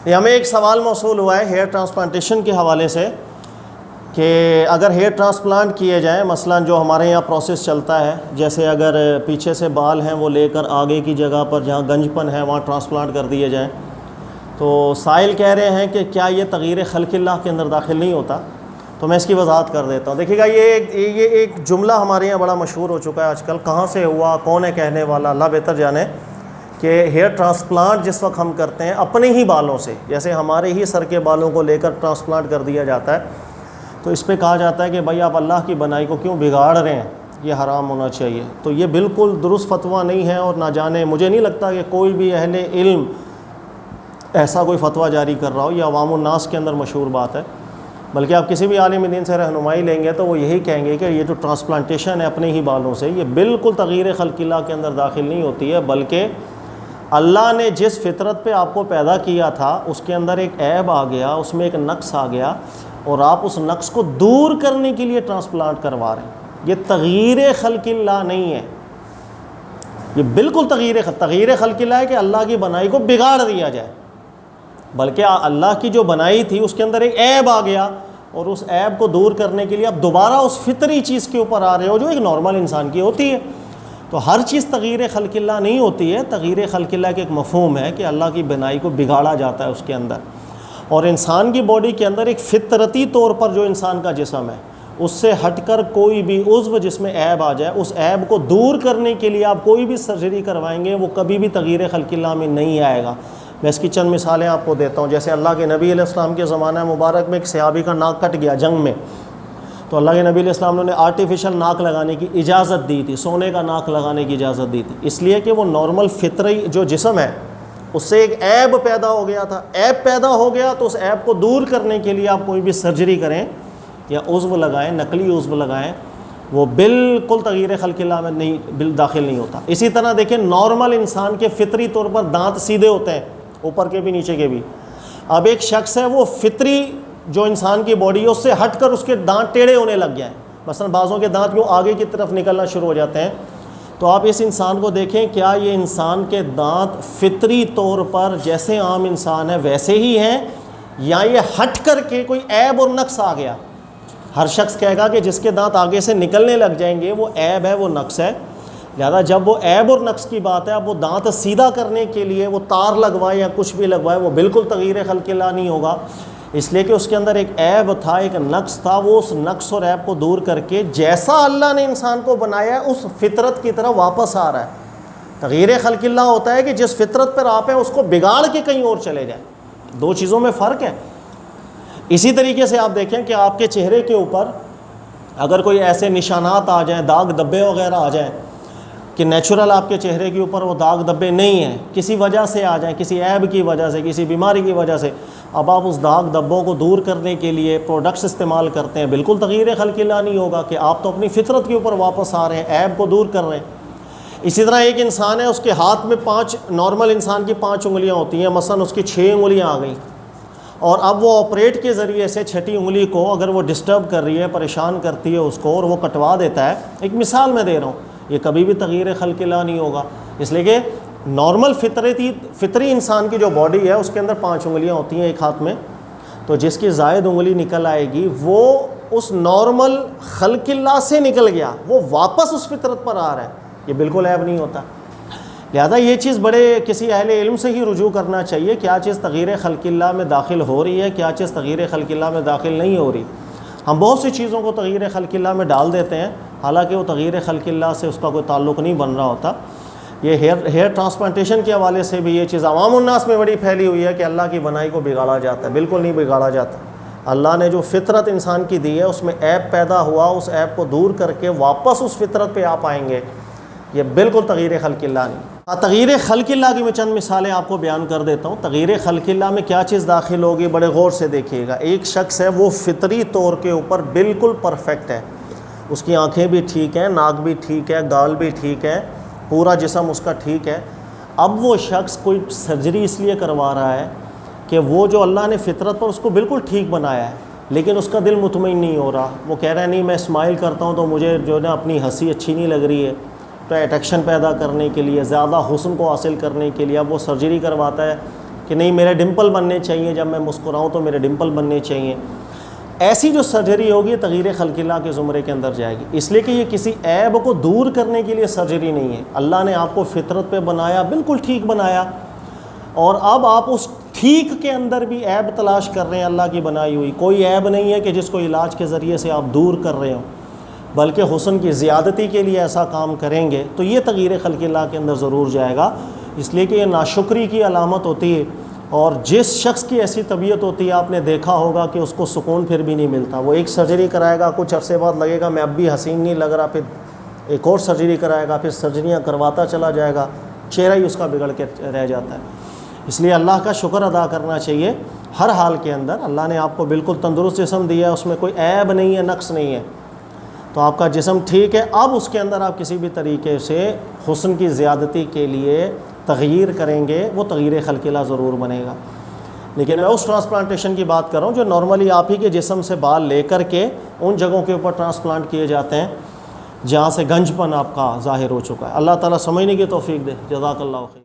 یہ ہمیں ایک سوال موصول ہوا ہے ہیئر ٹرانسپلانٹیشن کے حوالے سے کہ اگر ہیئر ٹرانسپلانٹ کیے جائیں، مثلا جو ہمارے یہاں پروسیس چلتا ہے، جیسے اگر پیچھے سے بال ہیں وہ لے کر آگے کی جگہ پر جہاں گنج پن ہے وہاں ٹرانسپلانٹ کر دیے جائیں، تو سائل کہہ رہے ہیں کہ کیا یہ تغییر خلق اللہ کے اندر داخل نہیں ہوتا؟ تو میں اس کی وضاحت کر دیتا ہوں۔ دیکھیے گا یہ ایک جملہ ہمارے یہاں بڑا مشہور ہو چکا ہے آج کل، کہاں سے ہوا، کون ہے کہنے والا، اللہ بہتر جانے، کہ ہیئر ٹرانسپلانٹ جس وقت ہم کرتے ہیں اپنے ہی بالوں سے، جیسے ہمارے ہی سر کے بالوں کو لے کر ٹرانسپلانٹ کر دیا جاتا ہے، تو اس پہ کہا جاتا ہے کہ بھائی آپ اللہ کی بنائی کو کیوں بگاڑ رہے ہیں، یہ حرام ہونا چاہیے۔ تو یہ بالکل درست فتویٰ نہیں ہے، اور نہ جانے، مجھے نہیں لگتا کہ کوئی بھی اہل علم ایسا کوئی فتویٰ جاری کر رہا ہو، یہ عوام الناس کے اندر مشہور بات ہے۔ بلکہ آپ کسی بھی عالم دین سے رہنمائی لیں گے تو وہ یہی کہیں گے کہ یہ جو ٹرانسپلانٹیشن ہے اپنے ہی بالوں سے، یہ بالکل تغییر خلق اللہ کے اندر داخل نہیں ہوتی ہے، بلکہ اللہ نے جس فطرت پہ آپ کو پیدا کیا تھا اس کے اندر ایک عیب آ گیا، اس میں ایک نقص آ گیا، اور آپ اس نقص کو دور کرنے کے لیے ٹرانسپلانٹ کروا رہے ہیں۔ یہ تغییر خلق اللہ نہیں ہے، یہ بالکل تغییر خلق اللہ ہے کہ اللہ کی بنائی کو بگاڑ دیا جائے، بلکہ اللہ کی جو بنائی تھی اس کے اندر ایک عیب آ گیا، اور اس عیب کو دور کرنے کے لیے آپ دوبارہ اس فطری چیز کے اوپر آ رہے ہو جو ایک نارمل انسان کی ہوتی ہے۔ تو ہر چیز تغییر خلق اللہ نہیں ہوتی ہے، تغییر خلق اللہ کے ایک مفہوم ہے کہ اللہ کی بنائی کو بگاڑا جاتا ہے اس کے اندر، اور انسان کی باڈی کے اندر ایک فطرتی طور پر جو انسان کا جسم ہے اس سے ہٹ کر کوئی بھی عضو جس میں عیب آ جائے، اس عیب کو دور کرنے کے لیے آپ کوئی بھی سرجری کروائیں گے وہ کبھی بھی تغییر خلق اللہ میں نہیں آئے گا۔ میں اس کی چند مثالیں آپ کو دیتا ہوں۔ جیسے اللہ کے نبی علیہ السلام کے زمانہ مبارک میں ایک صحابی کا ناک کٹ گیا جنگ میں، تو اللہ کے نبی علیہ السلام نے آرٹیفیشل ناک لگانے کی اجازت دی تھی، سونے کا ناک لگانے کی اجازت دی تھی، اس لیے کہ وہ نارمل فطری جو جسم ہے اس سے ایک عیب پیدا ہو گیا تھا، عیب پیدا ہو گیا تو اس عیب کو دور کرنے کے لیے آپ کوئی بھی سرجری کریں یا عضو لگائیں، نقلی عضو لگائیں، وہ بالکل تغییر خلق اللہ میں نہیں داخل نہیں ہوتا۔ اسی طرح دیکھیں نارمل انسان کے فطری طور پر دانت سیدھے ہوتے ہیں، اوپر کے بھی نیچے کے بھی۔ اب ایک شخص ہے وہ فطری جو انسان کی باڈی ہے اس سے ہٹ کر اس کے دانت ٹیڑھے ہونے لگ گئے ہیں، مثلا بعضوں کے دانت یوں آگے کی طرف نکلنا شروع ہو جاتے ہیں، تو آپ اس انسان کو دیکھیں کیا یہ انسان کے دانت فطری طور پر جیسے عام انسان ہے ویسے ہی ہیں، یا یہ ہٹ کر کے کوئی عیب اور نقص آ گیا؟ ہر شخص کہے گا کہ جس کے دانت آگے سے نکلنے لگ جائیں گے وہ عیب ہے، وہ نقص ہے۔ لہذا جب وہ عیب اور نقص کی بات ہے، اب وہ دانت سیدھا کرنے کے لیے وہ تار لگوائے یا کچھ بھی لگوائے، وہ بالکل تغییر خلق اللہ نہیں ہوگا، اس لیے کہ اس کے اندر ایک عیب تھا، ایک نقص تھا، وہ اس نقص اور عیب کو دور کر کے جیسا اللہ نے انسان کو بنایا ہے اس فطرت کی طرف واپس آ رہا ہے۔ تغییر خلق اللہ ہوتا ہے کہ جس فطرت پر آپ ہیں اس کو بگاڑ کے کہیں اور چلے جائیں، دو چیزوں میں فرق ہے۔ اسی طریقے سے آپ دیکھیں کہ آپ کے چہرے کے اوپر اگر کوئی ایسے نشانات آ جائیں، داغ دھبے وغیرہ آ جائیں کہ نیچرل آپ کے چہرے کے اوپر وہ داغ دھبے نہیں ہیں، کسی وجہ سے آ جائیں، کسی عیب کی وجہ سے، کسی بیماری کی وجہ سے، اب آپ اس داغ دھبوں کو دور کرنے کے لیے پروڈکٹس استعمال کرتے ہیں، بالکل تغییر خلق اللہ نہیں ہوگا کہ آپ تو اپنی فطرت کے اوپر واپس آ رہے ہیں، عیب کو دور کر رہے ہیں۔ اسی طرح ایک انسان ہے، اس کے ہاتھ میں 5 نارمل انسان کی 5 انگلیاں ہوتی ہیں، مثلا اس کی 6 انگلیاں آ گئیں، اور اب وہ آپریٹ کے ذریعے سے 6ٹھی انگلی کو اگر وہ ڈسٹرب کر رہی ہے، پریشان کرتی ہے اس کو، اور وہ کٹوا دیتا ہے، ایک مثال میں دے رہا ہوں، یہ کبھی بھی تغییر خلق اللہ نہیں ہوگا، اس لیے کہ نارمل فطری انسان کی جو باڈی ہے اس کے اندر 5 انگلیاں ہوتی ہیں ایک ہاتھ میں، تو جس کی زائد انگلی نکل آئے گی وہ اس نارمل خلق اللہ سے نکل گیا، وہ واپس اس فطرت پر آ رہا ہے، یہ بالکل عیب نہیں ہوتا۔ لہذا یہ چیز بڑے کسی اہل علم سے ہی رجوع کرنا چاہیے، کیا چیز تغییر خلق اللہ میں داخل ہو رہی ہے، کیا چیز تغییر خلق اللہ میں داخل نہیں ہو رہی۔ ہم بہت سی چیزوں کو تغییر خلق اللہ میں ڈال دیتے ہیں، حالانکہ وہ تغییر خلق اللہ سے اس کا کوئی تعلق نہیں بن رہا ہوتا۔ یہ ہیئر ٹرانسپلانٹیشن کے حوالے سے بھی یہ چیز عوام الناس میں بڑی پھیلی ہوئی ہے کہ اللہ کی بنائی کو بگاڑا جاتا ہے، بالکل نہیں بگاڑا جاتا۔ اللہ نے جو فطرت انسان کی دی ہے اس میں عیب پیدا ہوا، اس عیب کو دور کر کے واپس اس فطرت پہ آپ آئیں گے، یہ بالکل تغییر خلق اللہ نہیں۔ تغییر خلق اللہ کی میں چند مثالیں آپ کو بیان کر دیتا ہوں۔ تغییر خلق اللہ میں کیا چیز داخل ہوگی، بڑے غور سے دیکھیے گا۔ ایک شخص ہے وہ فطری طور کے اوپر بالکل پرفیکٹ ہے، اس کی آنکھیں بھی ٹھیک ہیں، ناک بھی ٹھیک ہے، گال بھی ٹھیک ہے، پورا جسم اس کا ٹھیک ہے۔ اب وہ شخص کوئی سرجری اس لیے کروا رہا ہے کہ وہ جو اللہ نے فطرت پر اس کو بالکل ٹھیک بنایا ہے، لیکن اس کا دل مطمئن نہیں ہو رہا، وہ کہہ رہا ہے نہیں میں اسمائل کرتا ہوں تو مجھے جو ہے نا اپنی ہنسی اچھی نہیں لگ رہی ہے، تو اٹریکشن پیدا کرنے کے لیے، زیادہ حسن کو حاصل کرنے کے لیے اب وہ سرجری کرواتا ہے کہ نہیں میرے ڈمپل بننے چاہیے، جب میں مسکراؤں تو میرے ڈمپل بننے چاہیے، ایسی جو سرجری ہوگی تغیر خلق اللہ کے زمرے کے اندر جائے گی، اس لیے کہ یہ کسی عیب کو دور کرنے کے لیے سرجری نہیں ہے۔ اللہ نے آپ کو فطرت پہ بنایا، بالکل ٹھیک بنایا، اور اب آپ اس ٹھیک کے اندر بھی عیب تلاش کر رہے ہیں اللہ کی بنائی ہوئی۔ کوئی عیب نہیں ہے کہ جس کو علاج کے ذریعے سے آپ دور کر رہے ہو، بلکہ حسن کی زیادتی کے لیے ایسا کام کریں گے تو یہ تغیر خلق اللہ کے اندر ضرور جائے گا، اس لیے کہ یہ ناشکری کی علامت ہوتی ہے۔ اور جس شخص کی ایسی طبیعت ہوتی ہے، آپ نے دیکھا ہوگا کہ اس کو سکون پھر بھی نہیں ملتا، وہ ایک سرجری کرائے گا، کچھ عرصے بعد لگے گا میں اب بھی حسین نہیں لگ رہا، پھر ایک اور سرجری کرائے گا، پھر سرجریاں کرواتا چلا جائے گا، چہرہ ہی اس کا بگڑ کے رہ جاتا ہے۔ اس لیے اللہ کا شکر ادا کرنا چاہیے ہر حال کے اندر۔ اللہ نے آپ کو بالکل تندرست جسم دیا ہے، اس میں کوئی عیب نہیں ہے، نقص نہیں ہے، تو آپ کا جسم ٹھیک ہے۔ اب اس کے اندر آپ کسی بھی طریقے سے حسن کی زیادتی کے لیے تغیر کریں گے، وہ تغیر خلق اللہ ضرور بنے گا۔ لیکن میں اس ٹرانسپلانٹیشن کی بات کر رہا ہوں جو نارملی آپ ہی کے جسم سے بال لے کر کے ان جگہوں کے اوپر ٹرانسپلانٹ کیے جاتے ہیں جہاں سے گنج پن آپ کا ظاہر ہو چکا ہے۔ اللہ تعالیٰ سمجھنے کی توفیق دے۔ جزاک اللہ خیر۔